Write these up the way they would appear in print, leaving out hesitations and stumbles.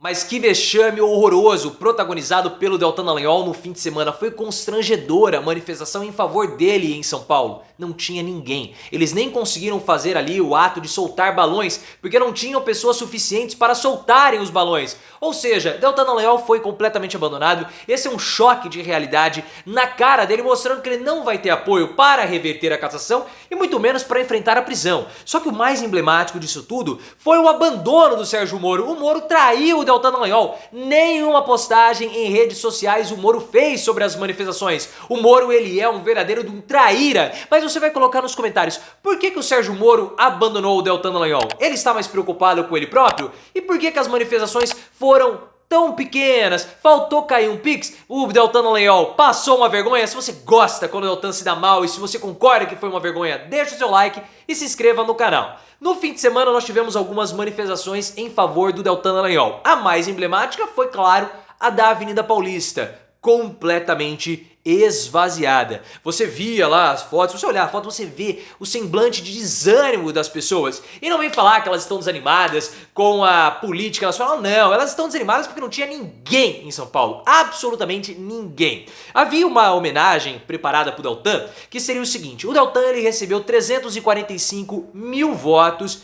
Mas que vexame horroroso protagonizado pelo Deltan Dallagnol no fim de semana. Foi constrangedora a manifestação em favor dele em São Paulo. Não tinha ninguém. Eles nem conseguiram fazer ali o ato de soltar balões porque não tinham pessoas suficientes para soltarem os balões. Ou seja, Deltan Dallagnol foi completamente abandonado. Esse é um choque de realidade na cara dele, mostrando que ele não vai ter apoio para reverter a cassação e muito menos para enfrentar a prisão. Só que o mais emblemático disso tudo foi o abandono do Sérgio Moro. O Moro traiu o Deltan Dallagnol. Nenhuma postagem em redes sociais o Moro fez sobre as manifestações. O Moro, ele é um verdadeiro traíra. Mas você vai colocar nos comentários, por que o Sérgio Moro abandonou o Deltan Dallagnol? Ele está mais preocupado com ele próprio? E por que as manifestações foram tão pequenas? Faltou cair um pix? O Deltan Dallagnol passou uma vergonha? Se você gosta quando o Deltan se dá mal e se você concorda que foi uma vergonha, deixa o seu like e se inscreva no canal. No fim de semana nós tivemos algumas manifestações em favor do Deltan Dallagnol. A mais emblemática foi, claro, a da Avenida Paulista, completamente esvaziada. Você via lá as fotos, se você olhar a foto, você vê o semblante de desânimo das pessoas. E não vem falar que elas estão desanimadas com a política nacional, não. Elas estão desanimadas porque não tinha ninguém em São Paulo. Absolutamente ninguém. Havia uma homenagem preparada para o Deltan, que seria o seguinte: o Deltan, ele recebeu 345 mil votos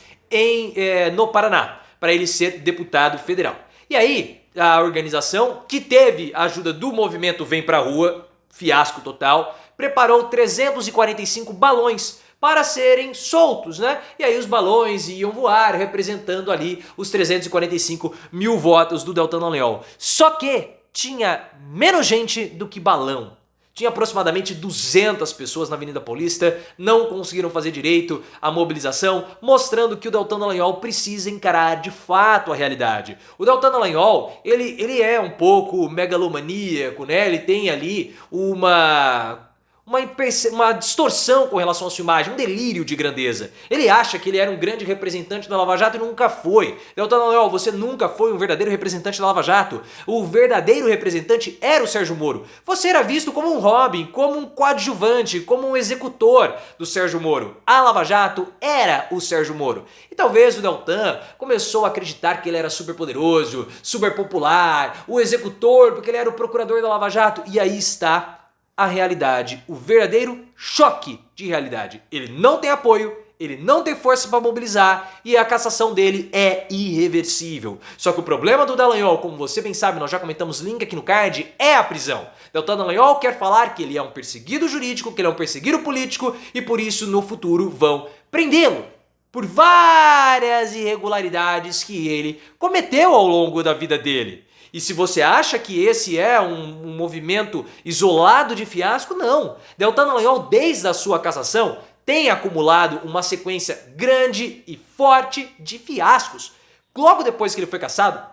no Paraná, para ele ser deputado federal. E aí, a organização, que teve a ajuda do movimento Vem Pra Rua, fiasco total, preparou 345 balões para serem soltos, né? E aí os balões iam voar representando ali os 345 mil votos do Deltan Dallagnol. Só que tinha menos gente do que balão. Tinha aproximadamente 200 pessoas na Avenida Paulista, não conseguiram fazer direito à mobilização, mostrando que o Deltan Dallagnol precisa encarar de fato a realidade. O Deltan Dallagnol, ele é um pouco megalomaníaco, né? Ele tem ali uma distorção com relação à sua imagem, um delírio de grandeza. Ele acha que ele era um grande representante da Lava Jato e nunca foi. Deltan Dallagnol, você nunca foi um verdadeiro representante da Lava Jato. O verdadeiro representante era o Sérgio Moro. Você era visto como um Robin, como um coadjuvante, como um executor do Sérgio Moro. A Lava Jato era o Sérgio Moro. E talvez o Deltan começou a acreditar que ele era super poderoso, super popular, o executor, porque ele era o procurador da Lava Jato. E aí está a realidade, o verdadeiro choque de realidade. Ele não tem apoio, ele não tem força para mobilizar e a cassação dele é irreversível. Só que o problema do Dallagnol, como você bem sabe, nós já comentamos link aqui no card, é a prisão. Deltan Dallagnol quer falar que ele é um perseguido jurídico, que ele é um perseguido político e por isso no futuro vão prendê-lo por várias irregularidades que ele cometeu ao longo da vida dele. E se você acha que esse é um movimento isolado de fiasco, não. Deltan Dallagnol, desde a sua cassação, tem acumulado uma sequência grande e forte de fiascos. Logo depois que ele foi cassado,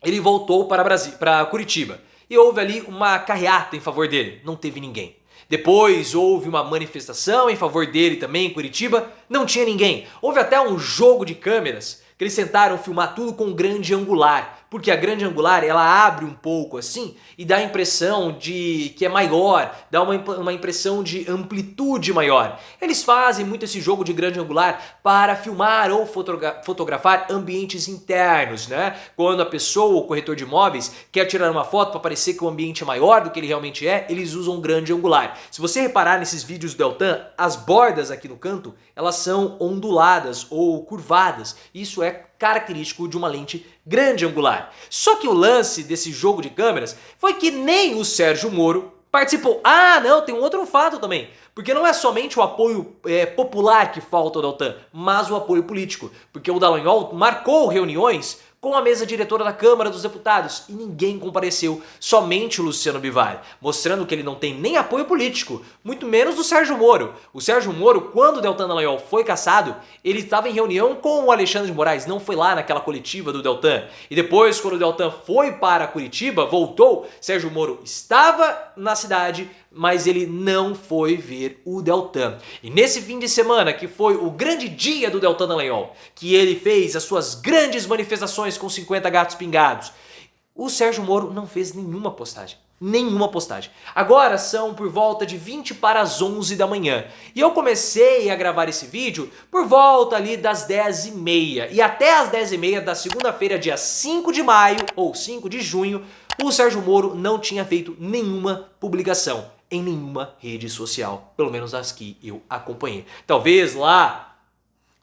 ele voltou para Curitiba. E houve ali uma carreata em favor dele. Não teve ninguém. Depois houve uma manifestação em favor dele também em Curitiba. Não tinha ninguém. Houve até um jogo de câmeras que eles tentaram filmar tudo com grande angular, porque a grande angular ela abre um pouco assim e dá a impressão de que é maior, dá uma impressão de amplitude maior. Eles fazem muito esse jogo de grande angular para filmar ou fotografar ambientes internos, né? Quando a pessoa, o corretor de imóveis, quer tirar uma foto para parecer que o ambiente é maior do que ele realmente é, eles usam um grande angular. Se você reparar nesses vídeos do Deltan, as bordas aqui no canto, elas são onduladas ou curvadas. Isso é característico de uma lente grande angular. Só que o lance desse jogo de câmeras foi que nem o Sérgio Moro participou. Ah, não, tem um outro fato também. Porque não é somente o apoio popular que falta ao Deltan, mas o apoio político. Porque o Dallagnol marcou reuniões com a mesa diretora da Câmara dos Deputados e ninguém compareceu, somente o Luciano Bivar, mostrando que ele não tem nem apoio político, muito menos do Sérgio Moro. O Sérgio Moro, quando o Deltan Dallagnol foi cassado, ele estava em reunião com o Alexandre de Moraes, não foi lá naquela coletiva do Deltan. E depois, quando o Deltan foi para Curitiba, voltou, Sérgio Moro estava na cidade, mas ele não foi ver o Deltan. E nesse fim de semana, que foi o grande dia do Deltan Dallagnol, que ele fez as suas grandes manifestações com 50 gatos pingados, o Sérgio Moro não fez nenhuma postagem. Nenhuma postagem. Agora são por volta de 20 para as 11 da manhã. E eu comecei a gravar esse vídeo por volta ali das 10h30. E até as 10h30 da segunda-feira, dia 5 de maio ou 5 de junho, o Sérgio Moro não tinha feito nenhuma publicação em nenhuma rede social. Pelo menos as que eu acompanhei. Talvez lá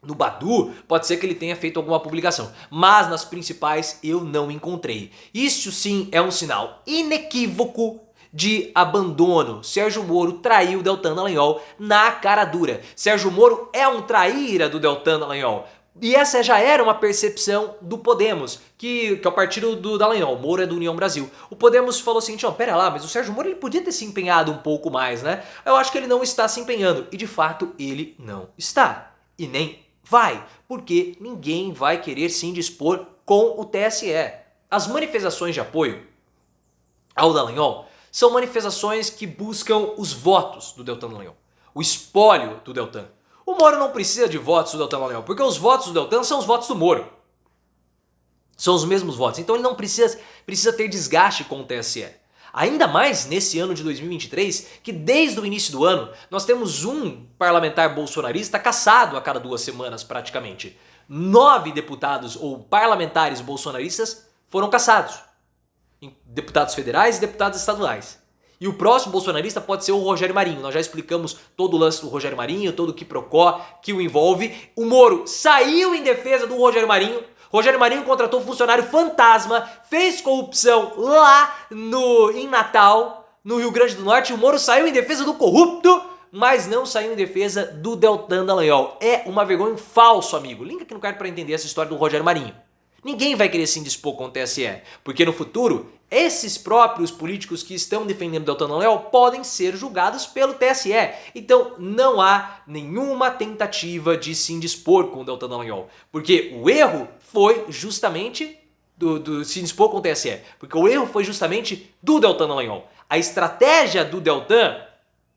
no Badu, pode ser que ele tenha feito alguma publicação, mas nas principais eu não encontrei. Isso sim é um sinal inequívoco de abandono. Sérgio Moro traiu Deltan Dallagnol na cara dura. Sérgio Moro é um traíra do Deltan Dallagnol. E essa já era uma percepção do Podemos, que é o partido do Dallagnol. Moro é do União Brasil. O Podemos falou assim, pera lá, mas o Sérgio Moro ele podia ter se empenhado um pouco mais, né? Eu acho que ele não está se empenhando. E de fato ele não está. E nem vai, porque ninguém vai querer se indispor com o TSE. As manifestações de apoio ao Dallagnol são manifestações que buscam os votos do Deltan Dallagnol, o espólio do Deltan. O Moro não precisa de votos do Deltan Dallagnol, porque os votos do Deltan são os votos do Moro. São os mesmos votos, então ele não precisa ter desgaste com o TSE. Ainda mais nesse ano de 2023, que desde o início do ano nós temos um parlamentar bolsonarista cassado a cada 2 semanas praticamente. 9 deputados ou parlamentares bolsonaristas foram cassados. Deputados federais e deputados estaduais. E o próximo bolsonarista pode ser o Rogério Marinho. Nós já explicamos todo o lance do Rogério Marinho, todo o quiprocó que o envolve. O Moro saiu em defesa do Rogério Marinho. Rogério Marinho contratou um funcionário fantasma, fez corrupção lá em Natal, no Rio Grande do Norte. O Moro saiu em defesa do corrupto, mas não saiu em defesa do Deltan Dallagnol. É uma vergonha, um falso, amigo. Linka aqui no card para entender essa história do Rogério Marinho. Ninguém vai querer se indispor com o TSE, porque no futuro, esses próprios políticos que estão defendendo o Deltan Dallagnol podem ser julgados pelo TSE. Então não há nenhuma tentativa de se indispor com o Deltan Dallagnol, porque o erro foi justamente do se indispor com o TSE, porque o erro foi justamente do Deltan Dallagnol. A estratégia do Deltan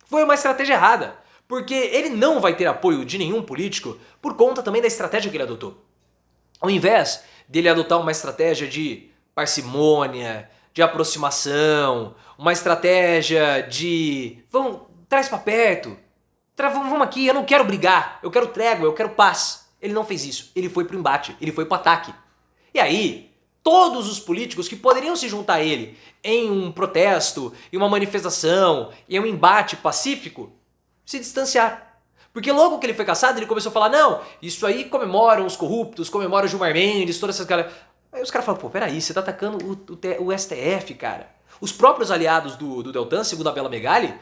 foi uma estratégia errada, porque ele não vai ter apoio de nenhum político por conta também da estratégia que ele adotou. Ao invés dele adotar uma estratégia de parcimônia, de aproximação, uma estratégia de traz pra perto, vamos aqui, eu não quero brigar, eu quero trégua, eu quero paz. Ele não fez isso, ele foi pro embate, ele foi pro ataque. E aí, todos os políticos que poderiam se juntar a ele em um protesto, em uma manifestação, em um embate pacífico, se distanciaram. Porque logo que ele foi caçado, ele começou a falar, não, isso aí comemoram os corruptos, comemoram o Gilmar Mendes, todas essas caras. Aí os caras falam, pô, peraí, você tá atacando o STF, cara. Os próprios aliados do Deltan, segundo a Bela Megali,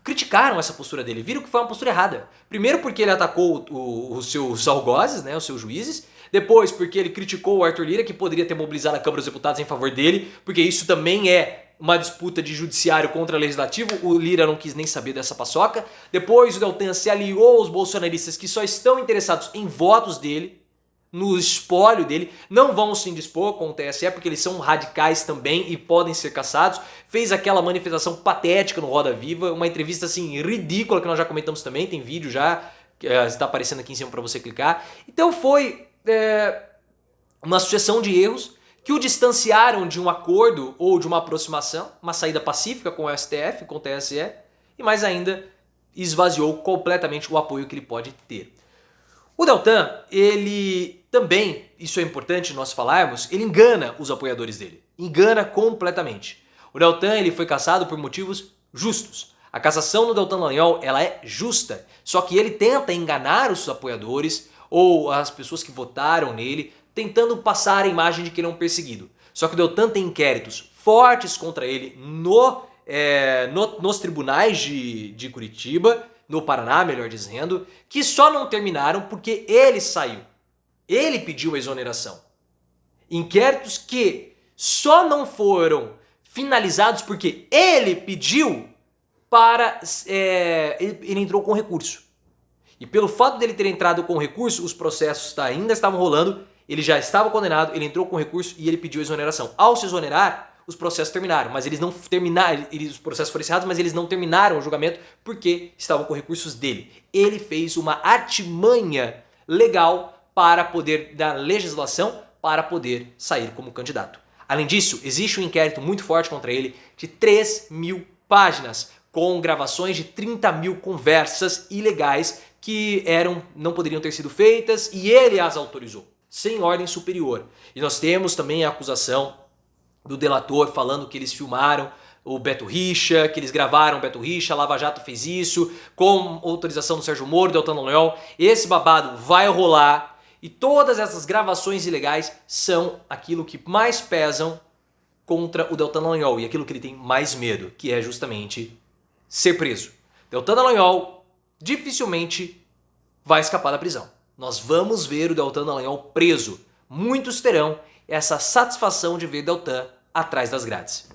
criticaram essa postura dele, viram que foi uma postura errada. Primeiro porque ele atacou os seus algozes, né, os seus juízes. Depois porque ele criticou o Arthur Lira, que poderia ter mobilizado a Câmara dos Deputados em favor dele, porque isso também é uma disputa de judiciário contra legislativo, o Lira não quis nem saber dessa paçoca. Depois o Deltan se aliou aos bolsonaristas que só estão interessados em votos dele, no espólio dele, não vão se indispor com o TSE porque eles são radicais também e podem ser caçados. Fez aquela manifestação patética no Roda Viva, uma entrevista assim ridícula que nós já comentamos também, tem vídeo já, que está aparecendo aqui em cima para você clicar. Então foi uma sucessão de erros que o distanciaram de um acordo ou de uma aproximação, uma saída pacífica com o STF, com o TSE, e mais ainda esvaziou completamente o apoio que ele pode ter. O Deltan, ele também, isso é importante nós falarmos, ele engana os apoiadores dele, engana completamente. O Deltan ele foi cassado por motivos justos. A cassação do Deltan Dallagnol ela é justa, só que ele tenta enganar os seus apoiadores ou as pessoas que votaram nele, tentando passar a imagem de que ele é um perseguido. Só que o Deltan tem inquéritos fortes contra ele nos tribunais de Curitiba, no Paraná, melhor dizendo, que só não terminaram porque ele saiu. Ele pediu a exoneração. Inquéritos que só não foram finalizados porque ele pediu para... ele entrou com recurso. E pelo fato dele ter entrado com recurso, os processos ainda estavam rolando, ele já estava condenado, ele entrou com recurso e ele pediu exoneração. Ao se exonerar, os processos terminaram, mas eles não terminaram, os processos foram encerrados, mas eles não terminaram o julgamento porque estavam com recursos dele. Ele fez uma artimanha legal para poder, da legislação, para poder sair como candidato. Além disso, existe um inquérito muito forte contra ele de 3.000 páginas, com gravações de 30.000 conversas ilegais que não poderiam ter sido feitas e ele as autorizou, sem ordem superior. E nós temos também a acusação do delator falando que eles filmaram o Beto Richa, que eles gravaram o Beto Richa, a Lava Jato fez isso, com autorização do Sérgio Moro, Deltan Dallagnol. Esse babado vai rolar e todas essas gravações ilegais são aquilo que mais pesam contra o Deltan Dallagnol e aquilo que ele tem mais medo, que é justamente ser preso. Deltan Dallagnol dificilmente vai escapar da prisão. Nós vamos ver o Deltan Dallagnol preso. Muitos terão essa satisfação de ver Deltan atrás das grades.